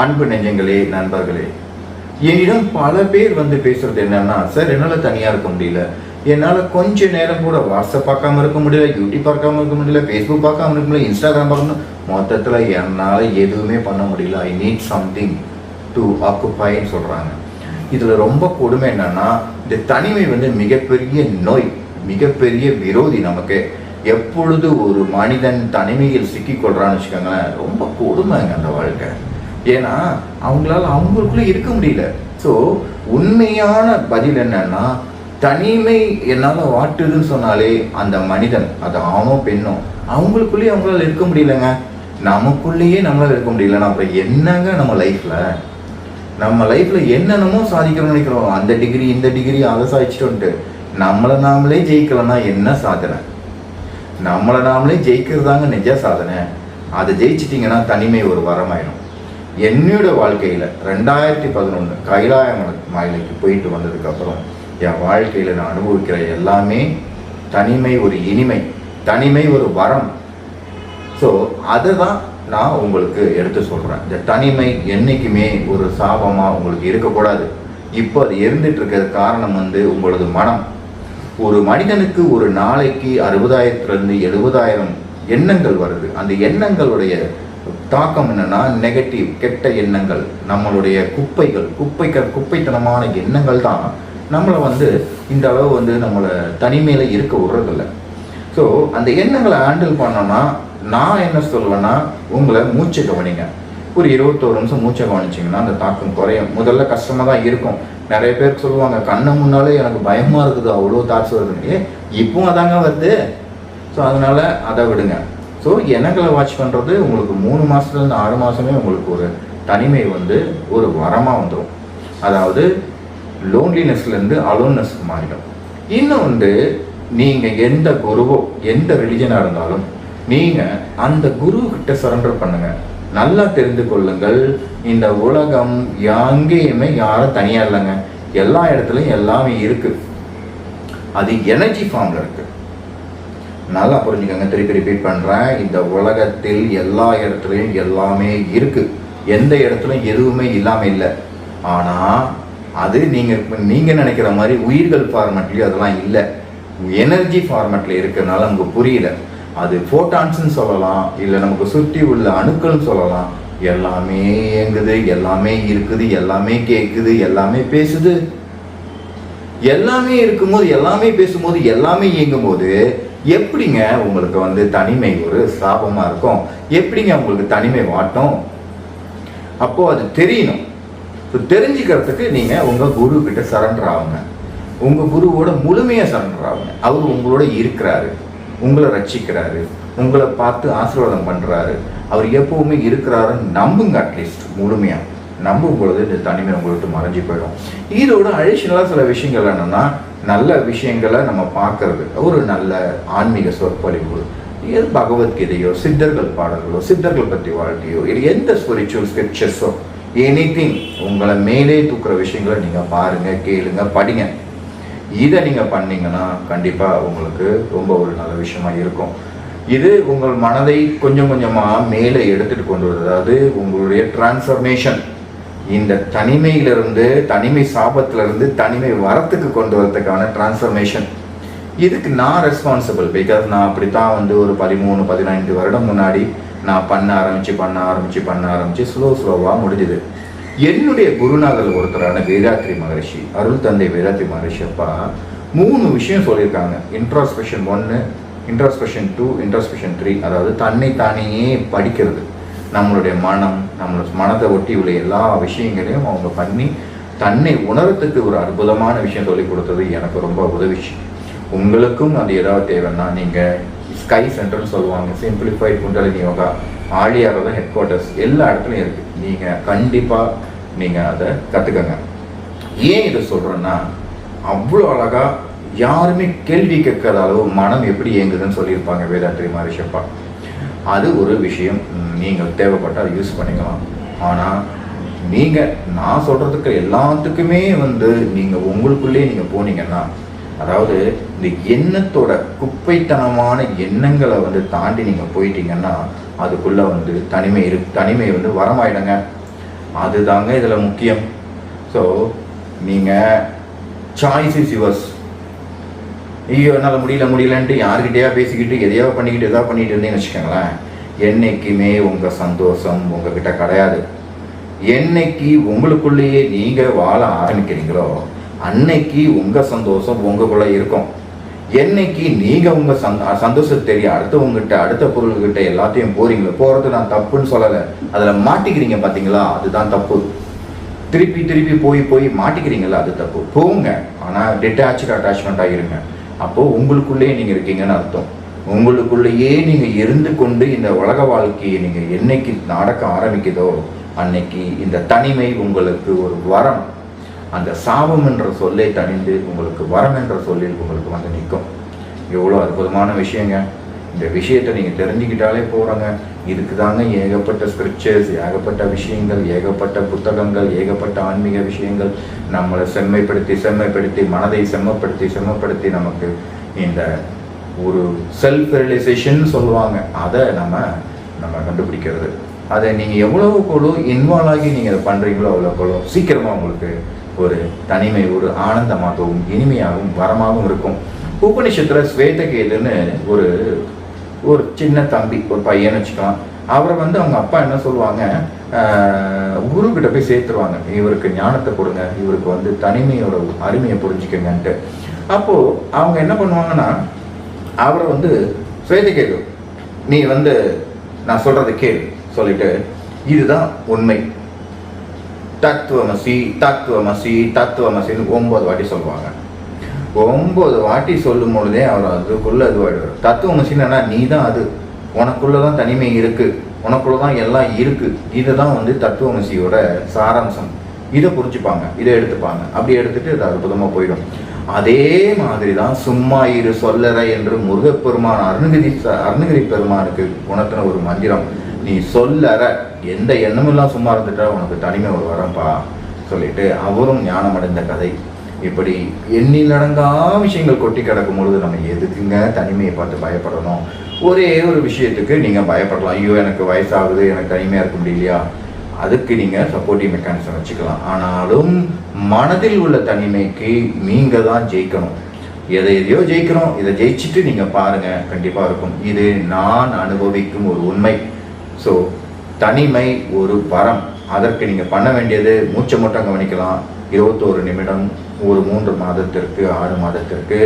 அன்பு நெஞ்சங்களே, நண்பர்களே, என்னிடம் பல பேர் பேசுறது என்னன்னா, சார் என்னால் தனியாக இருக்க முடியல, என்னால் கொஞ்ச நேரம் கூட வாட்ஸ்அப் பார்க்காம இருக்க முடியல, யூடியூப் பார்க்காம இருக்க முடியல, ஃபேஸ்புக் பார்க்காம இருக்க முடியல, இன்ஸ்டாகிராம் பார்க்கணும், மொத்தத்தில் என்னால் எதுவுமே பண்ண முடியல, ஐ நீட் சம்திங் டு ஆக்குப்பைன்னு சொல்கிறாங்க. இதில் ரொம்ப கொடுமை என்னன்னா, இந்த தனிமை மிகப்பெரிய நோய், மிகப்பெரிய விரோதி நமக்கு. எப்பொழுது ஒரு மனிதன் தனிமையில் சிக்கிக்கொள்றான்னு வச்சுக்கோங்களேன், ரொம்ப கொடுமைங்க அந்த வாழ்க்கை. ஏன்னா அவங்களால அவங்களுக்குள்ள இருக்க முடியல. ஸோ உண்மையான பதில் என்னன்னா, தனிமை என்னால் வாட்டுதுன்னு சொன்னாலே அந்த மனிதன், அது ஆணோ பெண்ணோ, அவங்களுக்குள்ளேயே அவங்களால இருக்க முடியலங்க. நமக்குள்ளேயே நம்மளால இருக்க முடியலன்னா அப்புறம் என்னங்க நம்ம லைஃப்பில் என்னென்னமோ சாதிக்கணும்னு நினைக்கிறோம். அந்த டிகிரி இந்த டிகிரி அதை சாதிச்சிட்டோன்ட்டு நம்மளை நாமளே ஜெயிக்கலன்னா என்ன சாதனை? நம்மளை நாமளே ஜெயிக்கிறதாங்க நிஜ சாதனை. அதை ஜெயிச்சிட்டிங்கன்னா தனிமை ஒரு வரமாயிடும். என்னோட வாழ்க்கையில் 2011 கைலாய மலைக்கு போயிட்டு வந்ததுக்கப்புறம் என் வாழ்க்கையில் நான் அனுபவிக்கிற எல்லாமே தனிமை ஒரு இனிமை, தனிமை ஒரு வரம். ஸோ அதை தான் நான் உங்களுக்கு எடுத்து சொல்கிறேன். இந்த தனிமை என்றைக்குமே ஒரு சாபமாக உங்களுக்கு இருக்கக்கூடாது. இப்போ அது இருந்துட்டு இருக்கிற காரணம் உங்களது மனம். ஒரு மனிதனுக்கு ஒரு நாளைக்கு 60,000 70,000 எண்ணங்கள் வருது. அந்த எண்ணங்களுடைய தாக்கம் என்னன்னா நெகட்டிவ், கெட்ட எண்ணங்கள், நம்மளுடைய குப்பைத்தனமான எண்ணங்கள் தான் நம்மளை இந்த அளவு நம்மளை தனிமையில இருக்க விடுறதில்ல. ஸோ அந்த எண்ணங்களை ஹேண்டில் பண்ணோன்னா நான் என்ன சொல்லுவேன்னா, உங்களை மூச்சை கவனிங்க. ஒரு 21 நிமிஷம் மூச்சை கவனிச்சிங்கன்னா அந்த தாக்கம் குறையும். முதல்ல கஷ்டமாக தான் இருக்கும். நிறைய பேருக்கு சொல்லுவாங்க, கண்ணை முன்னாலே எனக்கு பயமாக இருக்குது, அவ்வளோ தாட்ஸ் வருதுன்னு. இப்பவும் அதாங்க வருது. ஸோ அதனால் அதை விடுங்க. ஸோ எண்ணங்களை வாட்ச் பண்ணுறது உங்களுக்கு 3 மாதத்துலேருந்து 6 மாதமே உங்களுக்கு ஒரு தனிமை ஒரு வரமாக வந்துடும். அதாவது லோன்லினஸ்லேருந்து அலோன்னஸ்க்கு மாறிடும். இன்னும் நீங்கள் எந்த குருவோ எந்த ரிலிஜனாக இருந்தாலும் நீங்கள் அந்த குரு கிட்ட சரண்டர் பண்ணுங்கள். நல்லா தெரிந்து கொள்ளுங்கள், இந்த உலகம் எங்கேயுமே யாரும் தனியாக இல்லைங்க. எல்லா இடத்துலையும் எல்லாமே இருக்குது. அது எனர்ஜி ஃபார்மில் இருக்குது. நல்லா புரிஞ்சுக்கோங்க. திருப்பி ரிப்பீட் பண்ணுறேன், இந்த உலகத்தில் எல்லா இடத்துலையும் எல்லாமே இருக்குது. எந்த இடத்துலையும் எதுவுமே இல்லாமல் இல்லை. ஆனால் அது நீங்கள் நினைக்கிற மாதிரி உயிர்கள் ஃபார்மேட்லேயும் அதெல்லாம் இல்லை. எனர்ஜி ஃபார்மேட்டில் இருக்கிறதுனால நமக்கு புரியல. அது ஃபோட்டான்ஸ்ன்னு சொல்லலாம், இல்லை நமக்கு சுற்றி உள்ள அணுக்கள்னு சொல்லலாம். எல்லாமே இயங்குது, எல்லாமே இருக்குது, எல்லாமே கேட்குது, எல்லாமே பேசுது. எல்லாமே இருக்கும்போது, எல்லாமே பேசும்போது, எல்லாமே இயங்கும்போது எப்படிங்க உங்களுக்கு தனிமை ஒரு சாபமாக இருக்கும்? எப்படிங்க உங்களுக்கு தனிமை வாட்டும்? அப்போது அது தெரியணும். தெரிஞ்சுக்கிறதுக்கு நீங்கள் உங்கள் குரு கிட்ட சரண்டர் ஆகுங்க. உங்கள் குருவோட முழுமையாக சரண்டர் ஆகுங்க. அவர் உங்களோட இருக்கிறாரு, உங்களை ரட்சிக்கிறாரு, உங்களை பார்த்து ஆசீர்வாதம் பண்ணுறாரு. அவர் எப்பவுமே இருக்கிறாருன்னு நம்புங்க. அட்லீஸ்ட் முழுமையாக நம்பும் பொழுது இந்த தனிமை உங்களுக்கு மறைஞ்சு போயிடும். இதோட அடிஷனலாக சில விஷயங்கள் என்னென்னா, நல்ல விஷயங்களை நம்ம பார்க்கறது, ஒரு நல்ல ஆன்மீக சொற்பொழிவு, எது பகவத்கீதையோ சித்தர்கள் பாடல்களோ சித்தர்கள் பற்றி வாழ்க்கையோ இல்லை எந்த ஸ்பிரிச்சுவல் ஸ்கிரிப்சர்ஸோ எனிதிங் உங்களை மேலே தூக்குற விஷயங்களை நீங்கள் பாருங்கள், கேளுங்க, படிங்க. இதை நீங்கள் பண்ணீங்கன்னா கண்டிப்பாக உங்களுக்கு ரொம்ப ஒரு நல்ல விஷயமா இருக்கும். இது உங்கள் மனதை கொஞ்சம் கொஞ்சமாக மேலே எடுத்துகிட்டு கொண்டு வருது. அதாவது உங்களுடைய டிரான்ஸ்ஃபர்மேஷன், இந்த தனிமையிலிருந்து, தனிமை சாபத்திலிருந்து தனிமை வரத்துக்கு கொண்டு வரதுக்கான டிரான்ஸ்ஃபர்மேஷன். இதுக்கு நான் ரெஸ்பான்சிபிள். பிகாஸ் நான் அப்படித்தான் ஒரு 13-15 வருடம் முன்னாடி நான் பண்ண ஆரம்பிச்சு ஸ்லோவாக முடிஞ்சுது. என்னுடைய குருநாதர் ஒருத்தரான வேதாத்ரி மகரிஷி, அருள் தந்தை வேதாத்ரி மகரிஷி அப்பா 3 விஷயம் சொல்லியிருக்காங்க. Introspection 1, introspection 2, introspection 3. அதாவது தன்னை தானே படிக்கிறது. நம்மளுடைய மனதை ஒட்டி உள்ள எல்லா விஷயங்களையும் அவங்க பண்ணி தன்னை உணரத்துக்கு ஒரு அற்புதமான விஷயம் சொல்லி கொடுத்தது எனக்கு ரொம்ப உதவிச்சு. உங்களுக்கும் அது ஏதாவது தேவைன்னா நீங்கள் ஸ்கை சென்டர்னு சொல்லுவாங்க, சிம்பிளிஃபைட் குண்டலினி யோகா, ஆழியாரோட ஹெட் குவார்ட்டர்ஸ் எல்லா இடத்துலையும் இருக்குது. நீங்கள் கண்டிப்பாக நீங்கள் அதை கற்றுக்கங்க. ஏன் இதை சொல்கிறேன்னா, அவ்வளோ அழகாக யாருமே கேள்வி கேட்காத அளவு மனம் எப்படி இயங்குதுன்னு சொல்லியிருப்பாங்க வேதாத்ரி மகரிஷப்பா. அது ஒரு விஷயம். நீங்கள் தேவைப்பட்டால் யூஸ் பண்ணிக்கலாம். ஆனால் நான் சொல்கிறதுக்கு எல்லாத்துக்குமே நீங்கள் உங்களுக்குள்ளே நீங்கள் போனீங்கன்னா, அதாவது இந்த எண்ணத்தோட குப்பைத்தனமான எண்ணங்களை தாண்டி நீங்கள் போயிட்டீங்கன்னா அதுக்குள்ளே தனிமை வரமாயிடுங்க. அதுதாங்க இதில் முக்கியம். ஸோ நீங்கள் சாய்ஸ் இஸ் யுவர்ஸ். ஐயோ என்னால் முடியலன்ட்டு யார்கிட்டயா பேசிக்கிட்டு எதையோ பண்ணிக்கிட்டு எதாவது பண்ணிட்டு இருந்தேன்னு வச்சுக்கோங்களேன், என்னைக்குமே உங்கள் சந்தோஷம் உங்ககிட்ட கிடையாது. என்னைக்கு உங்களுக்குள்ளேயே நீங்கள் வாழ ஆரம்பிக்கிறீங்களோ அன்னைக்கு உங்கள் சந்தோஷம் உங்களுக்குள்ளே இருக்கும். என்னைக்கு நீங்கள் உங்கள் சந்தோஷத்தை தெரிய அடுத்தவங்ககிட்ட அடுத்த பொருள்கிட்ட எல்லாத்தையும் போகிறது நான் தப்புன்னு சொல்லலை, அதில் மாட்டிக்கிறீங்க பார்த்தீங்களா, அதுதான் தப்பு. திருப்பி போய் மாட்டிக்கிறீங்களா, அது தப்பு. போங்க, ஆனால் டிட்டாச்சு அட்டாச்மெண்ட்டாக இருங்க. அப்போது உங்களுக்குள்ளேயே நீங்கள் இருக்கீங்கன்னு அர்த்தம். உங்களுக்குள்ளேயே நீங்கள் இருந்து கொண்டு இந்த உலக வாழ்க்கையை நீங்கள் என்னைக்கு நடக்க ஆரம்பிக்குதோ அன்னைக்கு இந்த தனிமை உங்களுக்கு ஒரு வரம். அந்த சாபம் என்ற சொல்லை தணிந்து உங்களுக்கு வரம் என்ற சொல்லில் உங்களுக்கு வந்து நிற்கும். எவ்வளோ அற்புதமான விஷயங்க. இந்த விஷயத்தை நீங்கள் தெரிஞ்சுக்கிட்டாலே போகிறாங்க. இதுக்கு தாங்க ஏகப்பட்ட ஸ்கிரிப்சர்ஸ், ஏகப்பட்ட விஷயங்கள், ஏகப்பட்ட புத்தகங்கள், ஏகப்பட்ட ஆன்மீக விஷயங்கள் நம்மளை செம்மைப்படுத்தி மனதை செம்மப்படுத்தி நமக்கு இந்த ஒரு செல்ஃப் ரியலைசேஷன் சொல்லுவாங்க, அதை நம்ம கண்டுபிடிக்கிறது. அதை நீங்கள் எவ்வளோக்குள்ளோ இன்வால்வ் ஆகி நீங்கள் அதை பண்ணுறீங்களோ அவ்வளோக்குள்ளோ சீக்கிரமாக உங்களுக்கு ஒரு தனிமை ஒரு ஆனந்தமாகவும் இனிமையாகவும் வரமாகவும் இருக்கும். உபநிஷத்தில் ஸ்வேதகேதுன்னு ஒரு சின்ன தம்பி, ஒரு பையன் வச்சுக்கலாம். அவரை அவங்க அப்பா என்ன சொல்லுவாங்க, குரு கிட்ட போய் சேர்த்துருவாங்க, இவருக்கு ஞானத்தை கொடுங்க, இவருக்கு தனிமையோட அருமையை புரிஞ்சுக்கங்கன்ட்டு. அப்போது அவங்க என்ன பண்ணுவாங்கன்னா, அவரை ஸ்வேதகேது நீ நான் சொல்கிறத கேள் சொல்லிட்டு, இதுதான் உண்மை, தத்துவமசி 9 வாட்டி சொல்லுவாங்க. 9 வாட்டி சொல்லும் பொழுதே அவர் அதுக்குள்ளே இதுவாகிடுவார். தத்துவமசின்னா நீ தான், அது உனக்குள்ளே தான் தனிமை இருக்குது, உனக்குள்ளே தான் எல்லாம் இருக்குது. இதை தான் தத்துவமசியோட சாராம்சம். இதை புரிஞ்சுப்பாங்க, இதை எடுத்துப்பாங்க. அப்படி எடுத்துட்டு அது அற்புதமாக போயிடும். அதே மாதிரி தான் சும்மா இரு சொல்லற என்று முருகப்பெருமான் அருணகிரி பெருமானுக்கு உணர்த்தின ஒரு மந்திரம். நீ சொல்லற, எந்த எண்ணமெல்லாம் சும்மா இருந்துட்டா உனக்கு தனிமை ஒரு வரம்பா சொல்லிட்டு அவரும் ஞானம் அடைந்த கதை. இப்படி எண்ணிலடங்கா விஷயங்கள் கொட்டி கிடக்கும் பொழுது நம்ம எதுக்குங்க தனிமையை பார்த்து பயப்படணும்? ஒரே ஒரு விஷயத்துக்கு நீங்கள் பயப்படலாம். ஐயோ எனக்கு வயசாகுது, எனக்கு தனிமையாக இருக்க முடியலையா, அதுக்கு நீங்கள் சப்போர்ட்டிவ் மெக்கானிசம் வச்சுக்கலாம். ஆனாலும் மனதில் உள்ள தனிமைக்கு நீங்கள் தான் ஜெயிக்கணும். எதையோ ஜெயிக்கிறோம், இதை ஜெயிச்சுட்டு நீங்கள் பாருங்கள், கண்டிப்பாக இருக்கும். இது நான் அனுபவிக்கும் ஒரு உண்மை. ஸோ தனிமை ஒரு வரம். அதற்கு நீங்கள் பண்ண வேண்டியது மூச்சை மட்டும் கவனிக்கலாம். 21 நிமிடம் ஒரு 3 மாதத்திற்கு 6 மாதத்திற்கு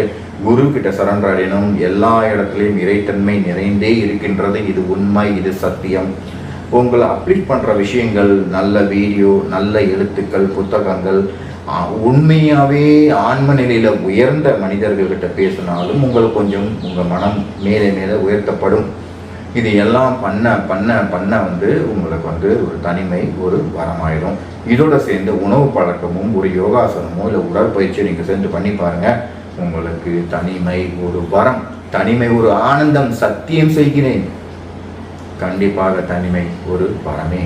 குரு கிட்ட சரண்டர் அடையணும். எல்லா இடத்துலையும் இறைத்தன்மை நிறைந்தே இருக்கின்றது. இது உண்மை, இது சத்தியம். உங்களை அப்டேட் பண்ணுற விஷயங்கள், நல்ல வீடியோ, நல்ல எழுத்துக்கள், புத்தகங்கள், உண்மையாகவே ஆன்ம நிலையில் உயர்ந்த மனிதர்கள்கிட்ட பேசினாலும் உங்களுக்கு கொஞ்சம் உங்கள் மனம் மேலே மேலே உயர்த்தப்படும். இது எல்லாம் பண்ண உங்களுக்கு ஒரு தனிமை ஒரு வரமாயிடும். இதோட சேர்ந்து உணவு பழக்கமும் ஒரு யோகாசனமோ இல்லை உடற்பயிற்சியோ நீங்கள் சேர்ந்து பண்ணி பாருங்கள். உங்களுக்கு தனிமை ஒரு வரம், தனிமை ஒரு ஆனந்தம். சத்தியம் செய்கிறேன், கண்டிப்பாக தனிமை ஒரு வரமே.